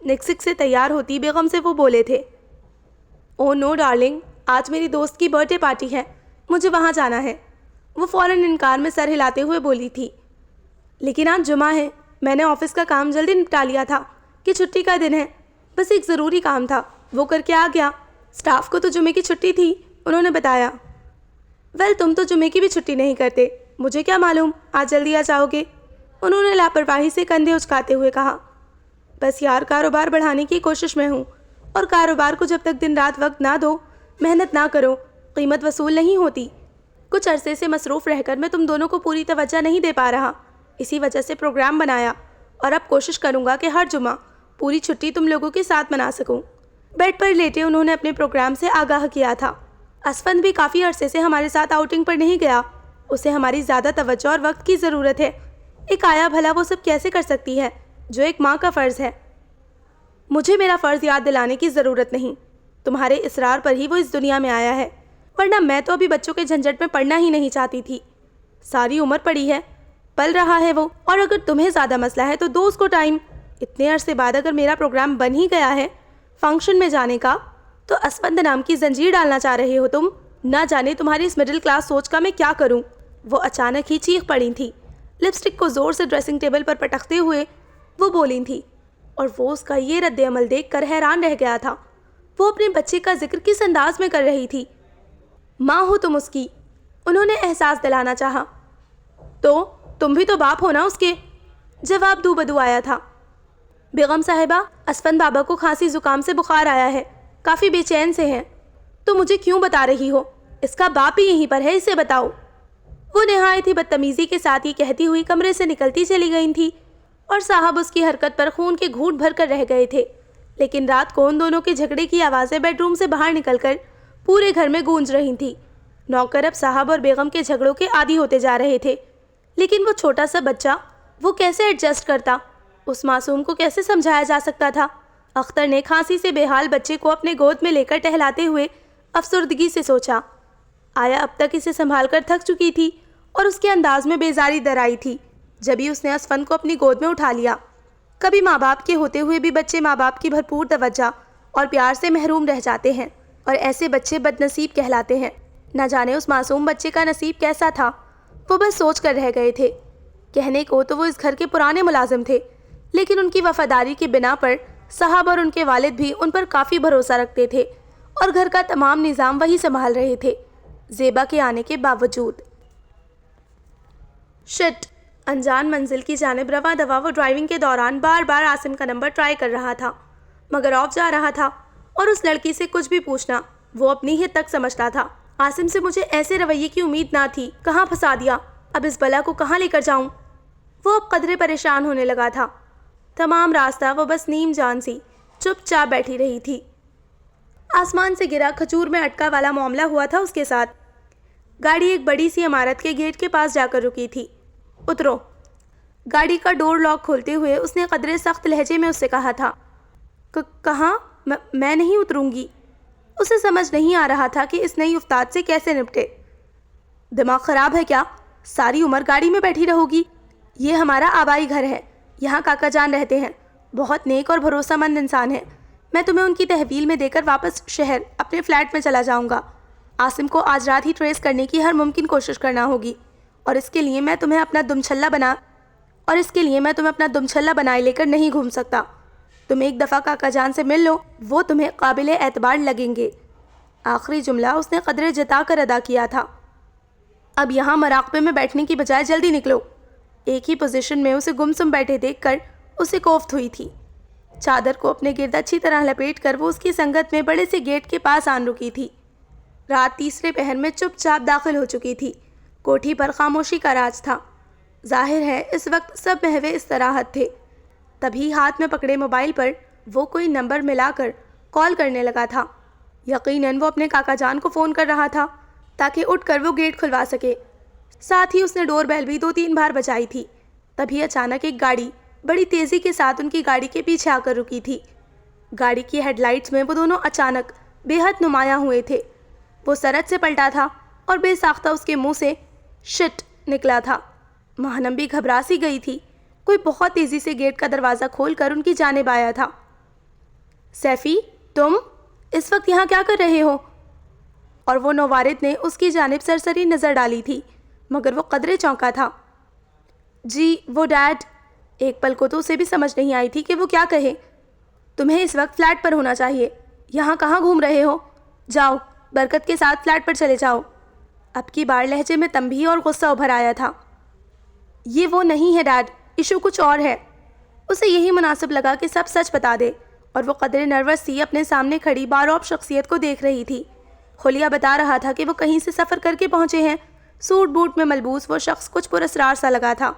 نکسک سے تیار ہوتی بیگم سے وہ بولے تھے، او نو ڈارلنگ، آج میری دوست کی برتھ ڈے پارٹی ہے، مجھے وہاں جانا ہے۔ وہ فوراً انکار میں سر ہلاتے ہوئے بولی تھی، لیکن آج جمعہ ہے، میں نے آفس کا کام جلدی نپٹا لیا تھا کہ چھٹی کا دن ہے، بس ایک ضروری کام تھا، وہ کر کے آ گیا۔ سٹاف کو تو جمعے کی چھٹی تھی، انہوں نے بتایا۔ ویل، تم تو جمعے کی بھی چھٹی نہیں کرتے، مجھے کیا معلوم آج جلدی آ جاؤ گے، انہوں نے لاپرواہی سے کندھے اچکاتے ہوئے کہا۔ بس یار، کاروبار بڑھانے کی کوشش میں ہوں، اور کاروبار کو جب تک دن رات وقت نہ دو، محنت نہ کرو، قیمت وصول نہیں ہوتی۔ کچھ عرصے سے مصروف رہ کر میں تم دونوں کو پوری توجہ نہیں دے پا رہا، اسی وجہ سے پروگرام بنایا، اور اب کوشش کروں گا کہ ہر جمعہ پوری چھٹی تم لوگوں کے ساتھ منا سکوں۔ بیڈ پر لیٹے انہوں نے اپنے پروگرام سے آگاہ کیا تھا۔ اسفند بھی کافی عرصے سے ہمارے ساتھ آؤٹنگ پر نہیں گیا، اسے ہماری زیادہ توجہ اور وقت کی ضرورت ہے۔ ایک آیا بھلا وہ سب کیسے کر سکتی ہے جو ایک ماں کا فرض ہے؟ مجھے میرا فرض یاد دلانے کی ضرورت نہیں، تمہارے اصرار پر ہی وہ اس دنیا میں آیا ہے، ورنہ میں تو ابھی بچوں کے جھنجھٹ میں پڑنا ہی نہیں چاہتی تھی۔ ساری عمر پڑی ہے، پل رہا ہے وہ، اور اگر تمہیں زیادہ مسئلہ ہے تو دو اس کو ٹائم۔ اتنے عرصے بعد اگر میرا پروگرام بن ہی گیا ہے فنکشن میں جانے کا، تو اسفند نام کی زنجیر ڈالنا چاہ رہے ہو تم؟ نہ جانے تمہاری اس مڈل کلاس سوچ کا میں کیا کروں۔ وہ اچانک ہی چیخ پڑی تھی، لپسٹک کو زور سے ڈریسنگ ٹیبل پر پٹکتے ہوئے وہ بولی تھی، اور وہ اس کا یہ رد عمل دیکھ کر حیران رہ گیا تھا۔ وہ اپنے بچے کا ذکر کس انداز میں کر رہی تھی؟ ماں ہو تم اس کی، انہوں نے احساس دلانا چاہا۔ تو تم بھی تو باپ ہو نا اس کے، جواب دو بدو آیا تھا۔ بیگم صاحبہ، اسفند بابا کو کھانسی زکام سے بخار آیا ہے، کافی بے چین سے ہیں۔ تو مجھے کیوں بتا رہی ہو؟ اس کا باپ ہی یہیں پر ہے، اسے بتاؤ۔ وہ نہایت ہی بدتمیزی کے ساتھ یہ کہتی ہوئی کمرے سے نکلتی چلی گئی تھی اور صاحب اس کی حرکت پر خون کے گھونٹ بھر کر رہ گئے تھے۔ لیکن رات کو ان دونوں کے جھگڑے کی آوازیں بیڈ روم سے باہر نکل کر پورے گھر میں گونج رہی تھیں۔ نوکر اب صاحب اور بیگم کے جھگڑوں کے عادی ہوتے جا رہے تھے، لیکن وہ چھوٹا سا بچہ، وہ کیسے ایڈجسٹ کرتا؟ اس معصوم کو کیسے سمجھایا جا سکتا تھا؟ اختر نے کھانسی سے بے حال بچے کو اپنے گود میں لے کر ٹہلاتے ہوئے افسردگی سے سوچا۔ آیا اب تک اسے سنبھال کر تھک چکی تھی اور اس کے انداز میں بیزاری در آئی تھی جبھی اس نے اسفند کو اپنی گود میں اٹھا لیا۔ کبھی ماں باپ کے ہوتے ہوئے بھی بچے ماں باپ کی بھرپور توجہ اور پیار سے محروم رہ جاتے ہیں، اور ایسے بچے بد نصیب کہلاتے ہیں۔ نہ جانے اس معصوم بچے کا نصیب کیسا تھا، وہ بس سوچ کر رہ گئے تھے۔ کہنے کو تو وہ اس گھر کے پرانے ملازم تھے، لیکن ان کی وفاداری کی بنا پر صاحب اور ان کے والد بھی ان پر کافی بھروسہ رکھتے تھے اور گھر کا تمام نظام وہی سنبھال رہے تھے زیبا کے آنے کے باوجود۔ شٹ! انجان منزل کی جانب رواں دواں وہ ڈرائیونگ کے دوران بار بار عاصم کا نمبر ٹرائی کر رہا تھا، مگر آف جا رہا تھا، اور اس لڑکی سے کچھ بھی پوچھنا وہ اپنی ہی تک سمجھتا تھا۔ عاصم سے مجھے ایسے رویے کی امید نہ تھی، کہاں پھنسا دیا، اب اس بلا کو کہاں لے کر جاؤں؟ وہ اب قدرے پریشان ہونے لگا تھا۔ تمام راستہ وہ بس نیم جان سی چپ چاپ بیٹھی رہی تھی۔ آسمان سے گرا کھجور میں اٹکا والا معاملہ ہوا تھا اس کے ساتھ۔ گاڑی ایک بڑی سی عمارت کے گیٹ کے پاس جا کر رکی تھی۔ اترو۔ گاڑی کا ڈور لاک کھولتے ہوئے اس نے قدرے سخت لہجے میں اس سے کہا تھا۔ کہاں؟ میں نہیں اتروں گی۔ اسے سمجھ نہیں آ رہا تھا کہ اس نئی افتاد سے کیسے نپٹے۔ دماغ خراب ہے کیا؟ ساری عمر گاڑی میں بیٹھی رہو گی؟ یہ ہمارا آبائی گھر ہے، یہاں کاکا جان رہتے ہیں، بہت نیک اور بھروسہ مند انسان ہیں۔ میں تمہیں ان کی تحویل میں دے کر واپس شہر اپنے فلیٹ میں چلا جاؤں گا۔ عاصم کو آج رات ہی ٹریس کرنے کی ہر ممکن کوشش کرنا ہوگی، اور اس کے لیے میں تمہیں اپنا دمچھلا بنائے لے کر نہیں گھوم سکتا۔ تم ایک دفعہ کاکا جان سے مل لو، وہ تمہیں قابل اعتبار لگیں گے۔ آخری جملہ اس نے قدرے جتا کر ادا کیا تھا۔ اب یہاں مراقبے میں بیٹھنے کی بجائے جلدی نکلو۔ ایک ہی پوزیشن میں اسے گمسم بیٹھے دیکھ کر اسے کوفت ہوئی تھی۔ چادر کو اپنے گرد اچھی طرح لپیٹ کر وہ اس کی سنگت میں بڑے سے گیٹ کے پاس آن رکی تھی۔ رات تیسرے پہر میں چپ چاپ داخل ہو چکی تھی۔ کوٹھی پر خاموشی کا راج تھا۔ ظاہر ہے اس وقت سب محو استراحت تھے۔ تبھی ہاتھ میں پکڑے موبائل پر وہ کوئی نمبر ملا کر کال کرنے لگا تھا۔ یقیناً وہ اپنے کاکا جان کو فون کر رہا تھا تاکہ اٹھ کر وہ گیٹ کھلوا سکے۔ ساتھ ہی اس نے ڈور بیل بھی 2-3 بار بجائی تھی۔ تبھی اچانک ایک گاڑی بڑی تیزی کے ساتھ ان کی گاڑی کے پیچھے آ کر رکی تھی۔ گاڑی کی ہیڈ لائٹس میں وہ دونوں اچانک بے حد نمایاں ہوئے تھے۔ وہ سرعت سے پلٹا تھا اور بے ساختہ اس کے منہ سے شٹ نکلا تھا۔ ماہنم بھی گھبرا سی گئی تھی۔ کوئی بہت تیزی سے گیٹ کا دروازہ کھول کر ان کی جانب آیا تھا۔ سیفی، تم اس وقت یہاں کیا کر رہے ہو؟ اور وہ نوارد نے اس کی جانب سرسری نظر ڈالی تھی، مگر وہ قدرے چونکا تھا۔ جی وہ ڈیڈ۔ ایک پل کو تو اسے بھی سمجھ نہیں آئی تھی کہ وہ کیا کہے۔ تمہیں اس وقت فلیٹ پر ہونا چاہیے، یہاں کہاں گھوم رہے ہو؟ جاؤ، برکت کے ساتھ فلیٹ پر چلے جاؤ۔ اب کی بار لہجے میں تنبیہ اور غصہ ابھر آیا تھا۔ یہ وہ نہیں ہے ڈیڈ، ایشو کچھ اور ہے۔ اسے یہی مناسب لگا کہ سب سچ بتا دے، اور وہ قدرے نروس سی اپنے سامنے کھڑی باروب شخصیت کو دیکھ رہی تھی۔ خلیہ بتا رہا تھا کہ وہ کہیں سے سفر کر کے پہنچے ہیں۔ سوٹ بوٹ میں ملبوس وہ شخص کچھ پراسرار سا لگا تھا۔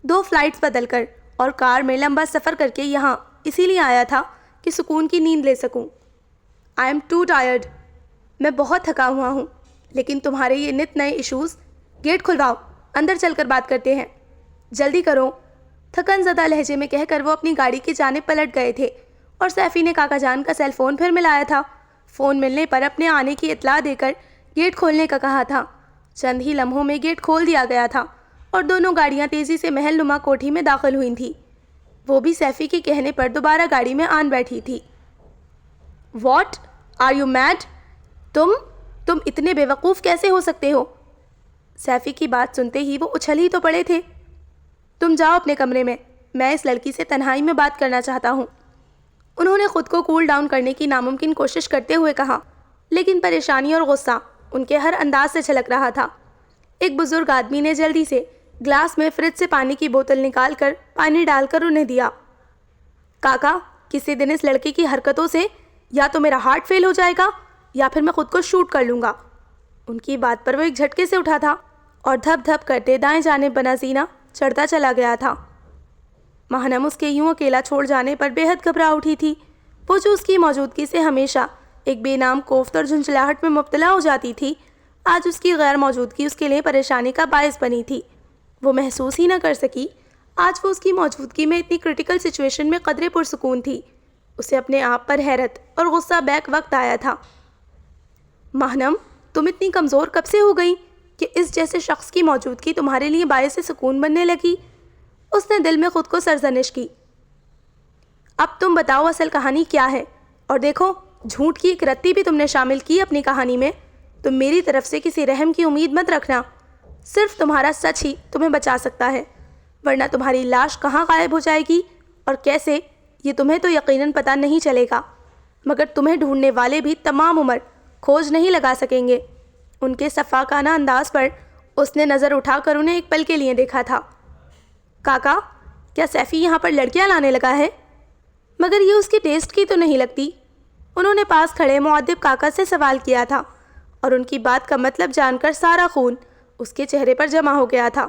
2 فلائٹس بدل کر اور کار میں لمبا سفر کر کے یہاں اسی لیے آیا تھا کہ سکون کی نیند لے سکوں۔ I am too tired. میں بہت تھکا ہوا ہوں، لیکن تمہارے یہ نت نئے ایشوز۔ گیٹ کھلواؤ، اندر چل کر بات کرتے ہیں، جلدی کرو۔ تھکن زدہ لہجے میں کہہ کر وہ اپنی گاڑی کی جانب پلٹ گئے تھے، اور سیفی نے کاکا جان کا سیل فون پھر ملایا تھا۔ فون ملنے پر اپنے آنے کی اطلاع دے کر گیٹ کھولنے کا کہا تھا۔ چند ہی لمحوں میں گیٹ کھول دیا گیا تھا اور دونوں گاڑیاں تیزی سے محل نما کوٹھی میں داخل ہوئی تھیں۔ وہ بھی سیفی کے کہنے پر دوبارہ گاڑی میں آن بیٹھی تھی۔ What are you mad? تم اتنے بے وقوف کیسے ہو سکتے ہو؟ سیفی کی بات سنتے ہی وہ اچھل ہی تو پڑے تھے۔ تم جاؤ اپنے کمرے میں اس لڑکی سے تنہائی میں بات کرنا چاہتا ہوں۔ انہوں نے خود کو کول ڈاؤن کرنے کی ناممکن کوشش کرتے ہوئے کہا، لیکن پریشانی اور غصہ ان کے ہر انداز سے چھلک رہا تھا۔ ایک بزرگ آدمی نے جلدی سے گلاس میں فریج سے پانی کی بوتل نکال کر پانی ڈال کر انہیں دیا۔ کاکا، کسی دن اس لڑکے کی حرکتوں سے یا تو میرا ہارٹ فیل ہو جائے گا یا پھر میں خود کو شوٹ کر لوں گا۔ ان کی بات پر وہ ایک جھٹکے سے اٹھا تھا اور دھپ دھپ کرتے دائیں جانب بنازینہ چڑھتا چلا گیا تھا۔ ماہنم اس کے یوں اکیلا چھوڑ جانے پر بے حد گھبرا اٹھی تھی۔ وہ جو اس کی موجودگی سے ہمیشہ ایک بے نام کوفت اور جھنجھلاہٹ میں مبتلا ہو جاتی تھی، آج اس کی غیر موجودگی اس کے لیے پریشانی کا باعث بنی تھی۔ وہ محسوس ہی نہ کر سکی آج وہ اس کی موجودگی میں اتنی کرٹیکل سچویشن میں قدرے پرسکون تھی۔ اسے اپنے آپ پر حیرت اور غصہ بیک وقت آیا تھا۔ ماہنم، تم اتنی کمزور کب سے ہو گئی کہ اس جیسے شخص کی موجودگی تمہارے لیے باعث سکون بننے لگی؟ اس نے دل میں خود کو سرزنش کی۔ اب تم بتاؤ اصل کہانی کیا ہے؟ اور دیکھو، جھوٹ کی ایک رتی بھی تم نے شامل کی اپنی کہانی میں۔ تم میری طرف سے کسی رحم کی امید مت رکھنا۔ صرف تمہارا سچ ہی تمہیں بچا سکتا ہے، ورنہ تمہاری لاش کہاں غائب ہو جائے گی اور کیسے، یہ تمہیں تو یقیناً پتہ نہیں چلے گا، مگر تمہیں ڈھونڈنے والے بھی تمام عمر کھوج نہیں لگا سکیں گے۔ ان کے صفاقانہ انداز پر اس نے نظر اٹھا کر انہیں ایک پل کے لیے دیکھا تھا۔ کاکا، کیا سیفی یہاں پر لڑکیاں لانے لگا ہے؟ مگر یہ اس کے ٹیسٹ کی تو نہیں لگتی۔ انہوں نے پاس کھڑے مؤدب کاکا سے سوال کیا تھا، اور ان کی بات کا مطلب جان کر سارا خون اس کے چہرے پر جمع ہو گیا تھا۔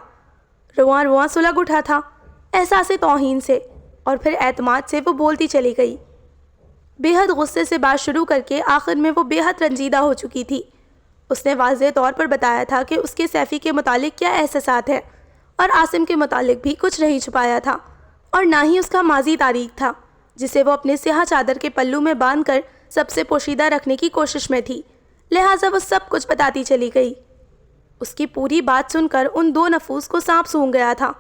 رواں رواں سلگ اٹھا تھا۔ احساس توہین سے اور پھر اعتماد سے وہ بولتی چلی گئی۔ بے حد غصے سے بات شروع کر کے آخر میں وہ بے حد رنجیدہ ہو چکی تھی۔ اس نے واضح طور پر بتایا تھا کہ اس کے سیفی کے متعلق کیا احساسات ہیں، اور عاصم کے متعلق بھی کچھ نہیں چھپایا تھا، اور نہ ہی اس کا ماضی تاریک تھا جسے وہ اپنے سیاہ چادر کے پلو میں باندھ کر سب سے پوشیدہ رکھنے کی کوشش میں تھی، لہٰذا وہ سب کچھ بتاتی چلی گئی۔ اس کی پوری بات سن کر ان دو نفوس کو سانپ سونگھ گیا تھا۔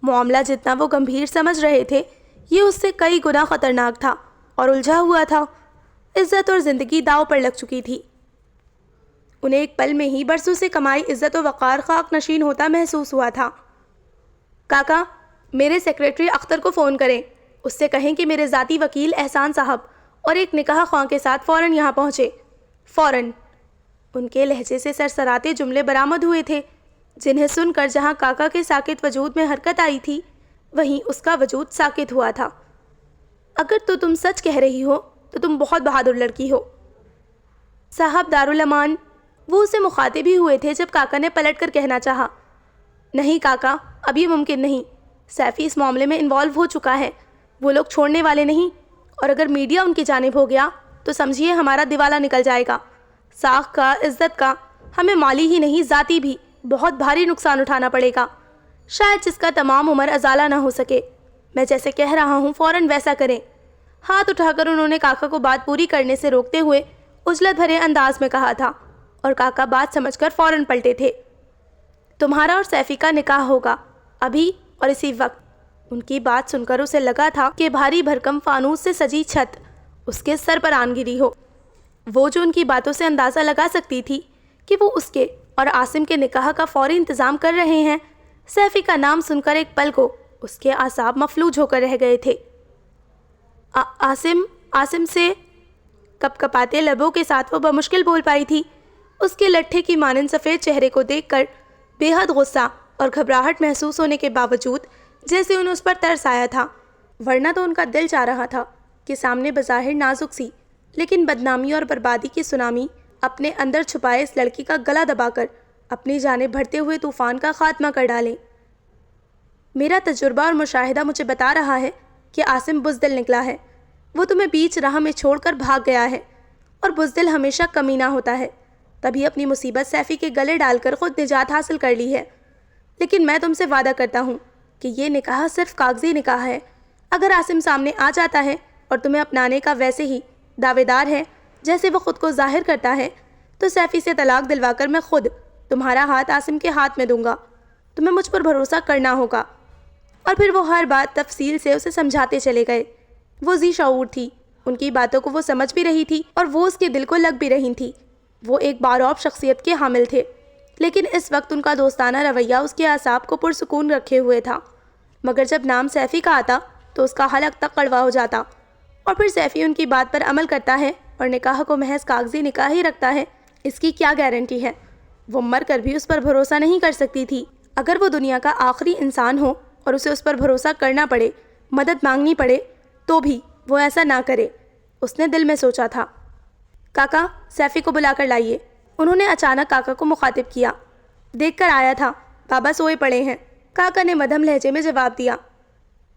معاملہ جتنا وہ گمبھیر سمجھ رہے تھے، یہ اس سے کئی گنا خطرناک تھا اور الجھا ہوا تھا۔ عزت اور زندگی داؤ پر لگ چکی تھی۔ انہیں ایک پل میں ہی برسوں سے کمائی عزت و وقار خاک نشین ہوتا محسوس ہوا تھا۔ کاکا، میرے سیکریٹری اختر کو فون کریں، اس سے کہیں کہ میرے ذاتی وکیل احسان صاحب اور ایک نکاح خواں کے ساتھ فوراً یہاں پہنچے، فوراً۔ ان کے لہجے سے سرسراتے جملے برآمد ہوئے تھے، جنہیں سن کر جہاں کاکا کے ساکت وجود میں حرکت آئی تھی، وہیں اس کا وجود ساکت ہوا تھا۔ اگر تو تم سچ کہہ رہی ہو تو تم بہت بہادر لڑکی ہو صاحب دارالامان۔ وہ اسے مخاطب ہی ہوئے تھے جب کاکا نے پلٹ کر کہنا چاہا، نہیں کاکا، اب یہ ممکن نہیں۔ سیفی اس معاملے میں انوالو ہو چکا ہے، وہ لوگ چھوڑنے والے نہیں، اور اگر میڈیا ان کی جانب ہو گیا تو سمجھیے ہمارا دیوالا نکل جائے گا۔ ساکھ کا، عزت کا، ہمیں مالی ہی نہیں ذاتی بھی بہت بھاری نقصان اٹھانا پڑے گا، شاید جس کا تمام عمر ازالہ نہ ہو سکے۔ میں جیسے کہہ رہا ہوں فوراً ویسا کریں۔ ہاتھ اٹھا کر انہوں نے کاکا کو بات پوری کرنے سے روکتے ہوئے عجلت بھرے انداز میں کہا تھا، اور کاکا بات سمجھ کر فوراً پلٹے تھے۔ تمہارا اور سیفی کا نکاح ہوگا، ابھی اور اسی وقت۔ ان کی بات سن کر اسے لگا تھا کہ بھاری بھرکم فانوس سے سجی چھت اس کے سر پر آن گری ہو۔ وہ جو ان کی باتوں سے اندازہ لگا سکتی تھی کہ وہ اس کے اور عاصم کے نکاح کا فوری انتظام کر رہے ہیں، سیفی کا نام سن کر ایک پل کو اس کے اعصاب مفلوج ہو کر رہ گئے تھے۔ عاصم سے کپ کپاتے لبوں کے ساتھ وہ بمشکل بول پائی تھی۔ اس کے لٹھے کی مانند سفید چہرے کو دیکھ کر بے حد غصہ اور گھبراہٹ محسوس ہونے کے باوجود جیسے انہیں اس پر ترس آیا تھا، ورنہ تو ان کا دل چاہ رہا تھا کہ سامنے بظاہر نازک سی لیکن بدنامی اور بربادی کی سونامی اپنے اندر چھپائے اس لڑکی کا گلا دبا کر اپنی جانب بڑھتے ہوئے طوفان کا خاتمہ کر ڈالیں۔ میرا تجربہ اور مشاہدہ مجھے بتا رہا ہے کہ عاصم بزدل نکلا ہے۔ وہ تمہیں بیچ راہ میں چھوڑ کر بھاگ گیا ہے، اور بزدل ہمیشہ کمینہ ہوتا ہے، تبھی اپنی مصیبت سیفی کے گلے ڈال کر خود نجات حاصل کر لی ہے۔ لیکن میں تم سے وعدہ کرتا ہوں کہ یہ نکاح صرف کاغذی نکاح ہے۔ اگر عاصم سامنے آ جاتا ہے اور تمہیں اپنانے کا ویسے ہی دعوے دار ہے جیسے وہ خود کو ظاہر کرتا ہے، تو سیفی سے طلاق دلوا کر میں خود تمہارا ہاتھ عاصم کے ہاتھ میں دوں گا۔ تمہیں مجھ پر بھروسہ کرنا ہوگا۔ اور پھر وہ ہر بات تفصیل سے اسے سمجھاتے چلے گئے۔ وہ ذی شعور تھی، ان کی باتوں کو وہ سمجھ بھی رہی تھی اور وہ اس کے دل کو لگ بھی رہی تھی۔ وہ ایک باروب شخصیت کے حامل تھے، لیکن اس وقت ان کا دوستانہ رویہ اس کے اعصاب کو پرسکون رکھے ہوئے تھا، مگر جب نام سیفی کا آتا تو اس کا حلق تک کڑوا ہو جاتا، اور پھر سیفی ان کی بات پر عمل کرتا ہے اور نکاح کو محض کاغذی نکاح ہی رکھتا ہے، اس کی کیا گارنٹی ہے؟ وہ مر کر بھی اس پر بھروسہ نہیں کر سکتی تھی۔ اگر وہ دنیا کا آخری انسان ہو اور اسے اس پر بھروسہ کرنا پڑے، مدد مانگنی پڑے، تو بھی وہ ایسا نہ کرے، اس نے دل میں سوچا تھا۔ کاکا، سیفی کو بلا کر لائیے، انہوں نے اچانک کاکا کو مخاطب کیا۔ دیکھ کر آیا تھا، بابا سوئے پڑے ہیں، کاکا نے مدھم لہجے میں جواب دیا۔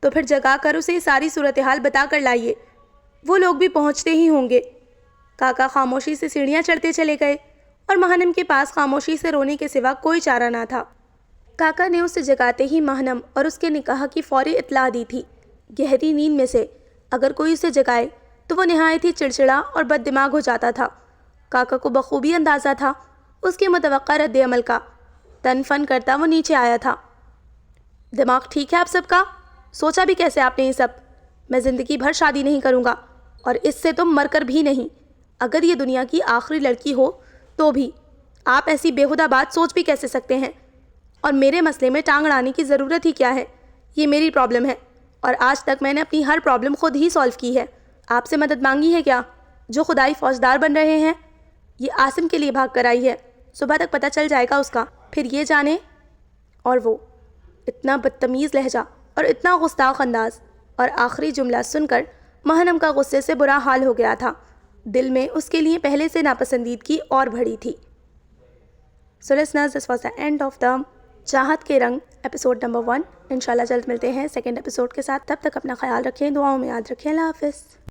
تو پھر جگا کر اسے ساری صورتحال بتا کر لائیے، وہ لوگ بھی پہنچتے ہی ہوں گے۔ کاکا خاموشی سے سیڑھیاں چڑھتے چلے گئے اور ماہنم کے پاس خاموشی سے رونے کے سوا کوئی چارہ نہ تھا۔ کاکا نے اسے جگاتے ہی ماہنم اور اس کے نکاح کی فوری اطلاع دی تھی۔ گہری نیند میں سے اگر کوئی اسے جگائے تو وہ نہایت ہی چڑچڑا اور بد دماغ ہو جاتا تھا۔ کاکا کو بخوبی اندازہ تھا اس کے متوقع رد عمل کا۔ تن فن کرتا وہ نیچے آیا تھا۔ دماغ ٹھیک ہے آپ سب کا؟ سوچا بھی کیسے آپ نے یہ سب؟ میں زندگی بھر شادی نہیں کروں گا، اور اس سے تو مر کر بھی نہیں۔ اگر یہ دنیا کی آخری لڑکی ہو تو بھی آپ ایسی بیہودہ بات سوچ بھی کیسے سکتے ہیں؟ اور میرے مسئلے میں ٹانگ اڑانے کی ضرورت ہی کیا ہے؟ یہ میری پرابلم ہے، اور آج تک میں نے اپنی ہر پرابلم خود ہی سالو کی ہے۔ آپ سے مدد مانگی ہے کیا؟ جو خدائی فوجدار بن رہے ہیں، یہ عاصم کے لیے بھاگ کر آئی ہے، صبح تک پتہ چل جائے گا اس کا، پھر یہ جانے۔ اور وہ اتنا بدتمیز لہجہ اور اتنا گستاخ انداز، اور آخری جملہ سن کر ماہنم کا غصے سے برا حال ہو گیا تھا۔ دل میں اس کے لیے پہلے سے ناپسندیدگی اور بڑھی تھی۔ So listeners, this was the end of the چاہت کے رنگ ایپیسوڈ نمبر 1۔ انشاءاللہ جلد ملتے ہیں سیکنڈ ایپیسوڈ کے ساتھ، تب تک اپنا خیال رکھیں، دعاؤں میں یاد رکھیں۔ اللہ حافظ۔